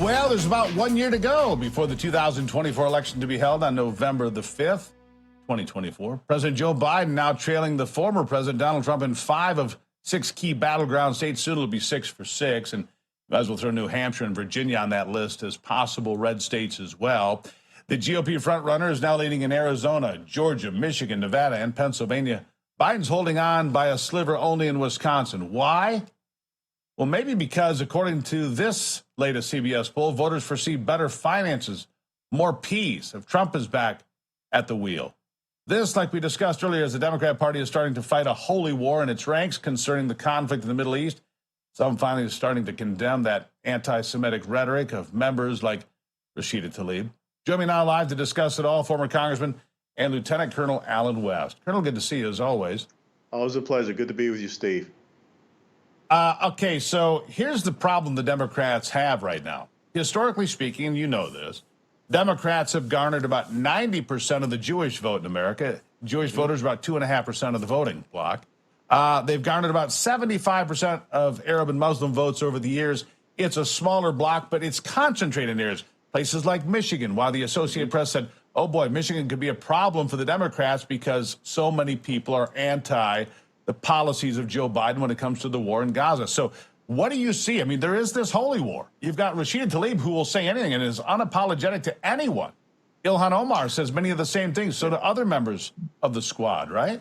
Well, there's about 1 year to go before the 2024 election to be held on November the 5th, 2024. President Joe Biden now trailing the former President Donald Trump in 5 of 6 key battleground states. Soon it'll be 6 for 6. And might as well throw New Hampshire and Virginia on that list as possible red states as well. The GOP frontrunner is now leading in Arizona, Georgia, Michigan, Nevada, and Pennsylvania. Biden's holding on by a sliver only in Wisconsin. Why? Well, maybe because, according to this latest CBS poll, voters foresee better finances, more peace if Trump is back at the wheel. This, like we discussed earlier, as the Democrat Party is starting to fight a holy war in its ranks concerning the conflict in the Middle East. Some finally are starting to condemn that anti-Semitic rhetoric of members like Rashida Tlaib. Join me now live to discuss it all, former Congressman and Lieutenant Colonel Alan West. Colonel, good to see you as always. Always a pleasure. Good to be with you, Steve. Okay, so here's the problem the Democrats have right now. Historically speaking, you know this, Democrats have garnered about 90% of the Jewish vote in America. Jewish voters about 2.5% of the voting bloc. They've garnered about 75% of Arab and Muslim votes over the years. It's a smaller bloc, but it's concentrated in areas, places like Michigan, while the Associated Press said, oh boy, Michigan could be a problem for the Democrats because so many people are anti the policies of Joe Biden when it comes to the war in Gaza. So what do you see? I mean, there is this holy war. You've got Rashida Tlaib, who will say anything and is unapologetic to anyone. Ilhan Omar says many of the same things. So do other members of the squad, right?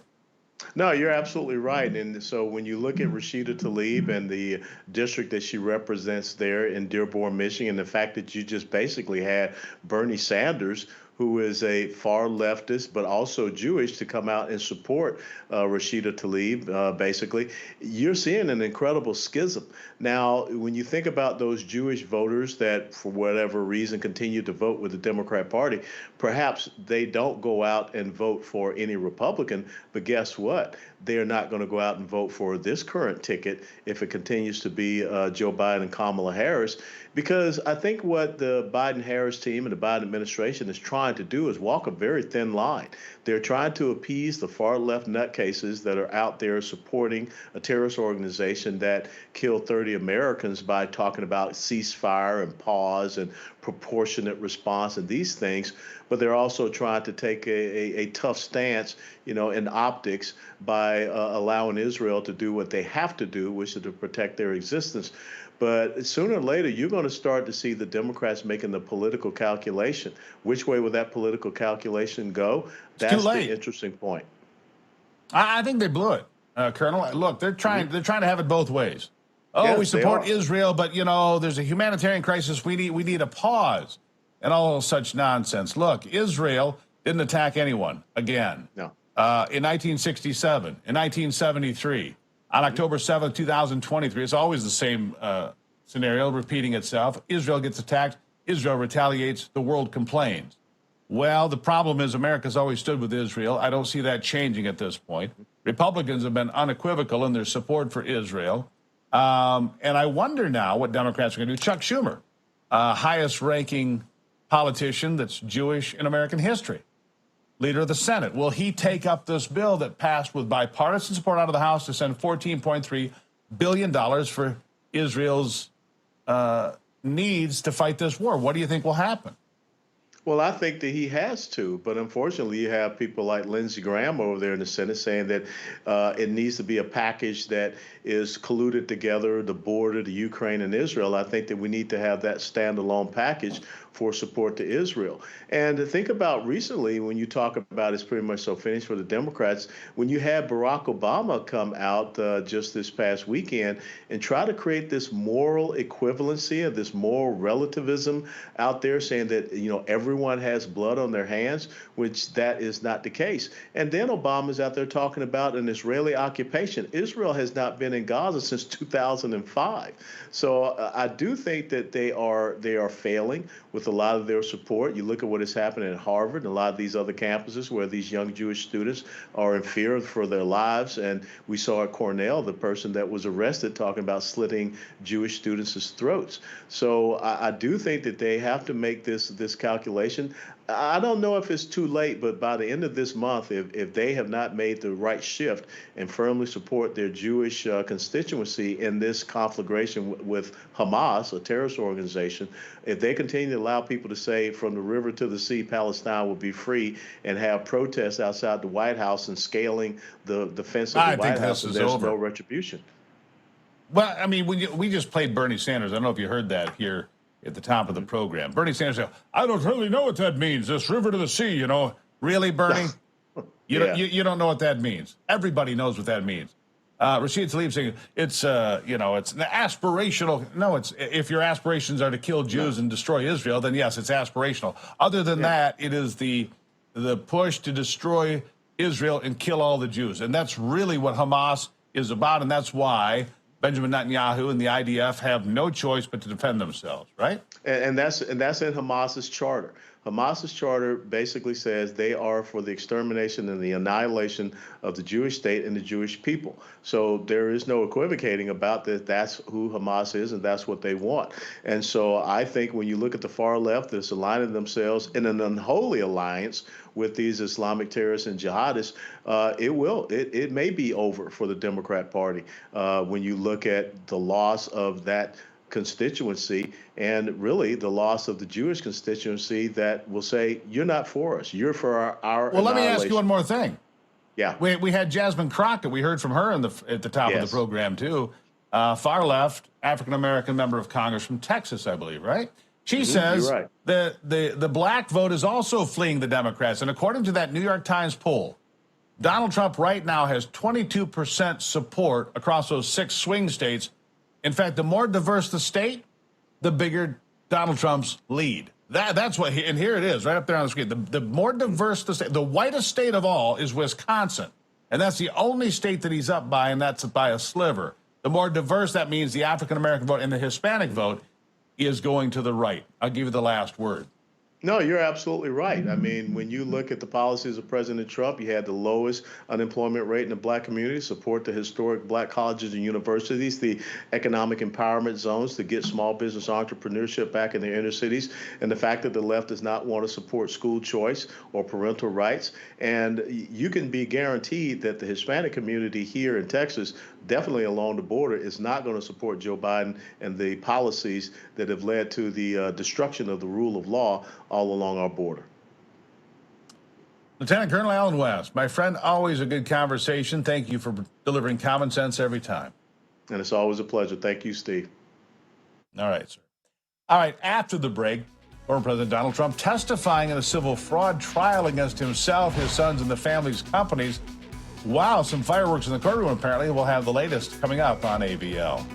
No, you're absolutely right. And so when you look at Rashida Tlaib and the district that she represents there in Dearborn, Michigan, the fact that you just basically had Bernie Sanders, who is a far leftist, but also Jewish, to come out and support Rashida Tlaib, basically, you're seeing an incredible schism. Now, when you think about those Jewish voters that, for whatever reason, continue to vote with the Democrat Party, perhaps they don't go out and vote for any Republican, but guess what? They are not going to go out and vote for this current ticket if it continues to be Joe Biden and Kamala Harris, because I think what the Biden-Harris team and the Biden administration is trying to do is walk a very thin line. They're trying to appease the far-left nutcases that are out there supporting a terrorist organization that killed 30 Americans by talking about ceasefire and pause and proportionate response and these things. But they're also trying to take a tough stance, in optics by allowing Israel to do what they have to do, which is to protect their existence. But sooner or later, you're going to start to see the Democrats making the political calculation. Which way will that political calculation go? That's the interesting point. I think they blew it, Colonel. Look, they're trying to have it both ways. Oh, yes, we support Israel, but there's a humanitarian crisis. We need a pause, and all such nonsense. Look, Israel didn't attack anyone again. No. In 1967, in 1973. On October 7th, 2023, it's always the same scenario repeating itself. Israel gets attacked. Israel retaliates. The world complains. Well, the problem is America's always stood with Israel. I don't see that changing at this point. Republicans have been unequivocal in their support for Israel. And I wonder now what Democrats are going to do. Chuck Schumer, highest-ranking politician that's Jewish in American history, leader of the Senate. Will he take up this bill that passed with bipartisan support out of the House to send $14.3 billion for Israel's needs to fight this war? What do you think will happen? Well, I think that he has to, but unfortunately, you have people like Lindsey Graham over there in the Senate saying that it needs to be a package that is colluded together, the border, the Ukraine and Israel. I think that we need to have that standalone package for support to Israel. And to think about recently, when you talk about it's pretty much so finished for the Democrats, when you had Barack Obama come out just this past weekend and try to create this moral equivalency and this moral relativism out there saying that, everyone has blood on their hands, which that is not the case. And then Obama's out there talking about an Israeli occupation. Israel has not been in Gaza since 2005. So I do think that they are failing with a lot of their support. You look at what is happening at Harvard and a lot of these other campuses where these young Jewish students are in fear for their lives. And we saw at Cornell, the person that was arrested talking about slitting Jewish students' throats. So I do think that they have to make this calculation. I don't know if it's too late, but by the end of this month, if they have not made the right shift and firmly support their Jewish constituency in this conflagration with Hamas, a terrorist organization, if they continue to allow people to say from the river to the sea, Palestine will be free, and have protests outside the White House and scaling the fence of the White House, and there's no retribution. Well, I mean, we just played Bernie Sanders. I don't know if you heard that here at the top of the program. Bernie Sanders said, I don't really know what that means, this river to the sea, you know. Really, Bernie? You don't know what that means. Everybody knows what that means. Rashid Tlaib saying it's it's an aspirational. No, it's if your aspirations are to kill Jews and destroy Israel, then yes, it's aspirational. Other than that, it is the push to destroy Israel and kill all the Jews. And that's really what Hamas is about, and that's why Benjamin Netanyahu and the IDF have no choice but to defend themselves, right? And that's in Hamas's charter. Hamas's charter basically says they are for the extermination and the annihilation of the Jewish state and the Jewish people. So there is no equivocating about that. That's who Hamas is, and that's what they want. And so I think when you look at the far left that's aligning themselves in an unholy alliance with these Islamic terrorists and jihadists, it may be over for the Democrat Party when you look at the loss of that constituency and really the loss of the Jewish constituency that will say, you're not for us, you're for our Well, let me ask you one more thing. Yeah. We had Jasmine Crockett. We heard from her at the top of the program, too. Far left, African-American member of Congress from Texas, I believe, right? She says the black vote is also fleeing the Democrats. And according to that New York Times poll, Donald Trump right now has 22% support across those 6 swing states. In fact, the more diverse the state, the bigger Donald Trump's lead. That's what, and here it is, right up there on the screen. The more diverse the state, the whitest state of all is Wisconsin. And that's the only state that he's up by, and that's by a sliver. The more diverse, that means the African-American vote and the Hispanic vote is going to the right. I'll give you the last word. No, you're absolutely right. I mean, when you look at the policies of President Trump, you had the lowest unemployment rate in the black community, support the historic black colleges and universities, the economic empowerment zones to get small business entrepreneurship back in the inner cities, and the fact that the left does not want to support school choice or parental rights. And you can be guaranteed that the Hispanic community here in Texas, definitely along the border, is not going to support Joe Biden and the policies that have led to the destruction of the rule of law all along our border. Lieutenant Colonel Alan West, my friend, always a good conversation. Thank you for delivering common sense every time. And it's always a pleasure. Thank you, Steve. All right, sir. All right, after the break, former President Donald Trump testifying in a civil fraud trial against himself, his sons, and the family's companies. Wow, some fireworks in the courtroom, apparently. We'll have the latest coming up on ABL.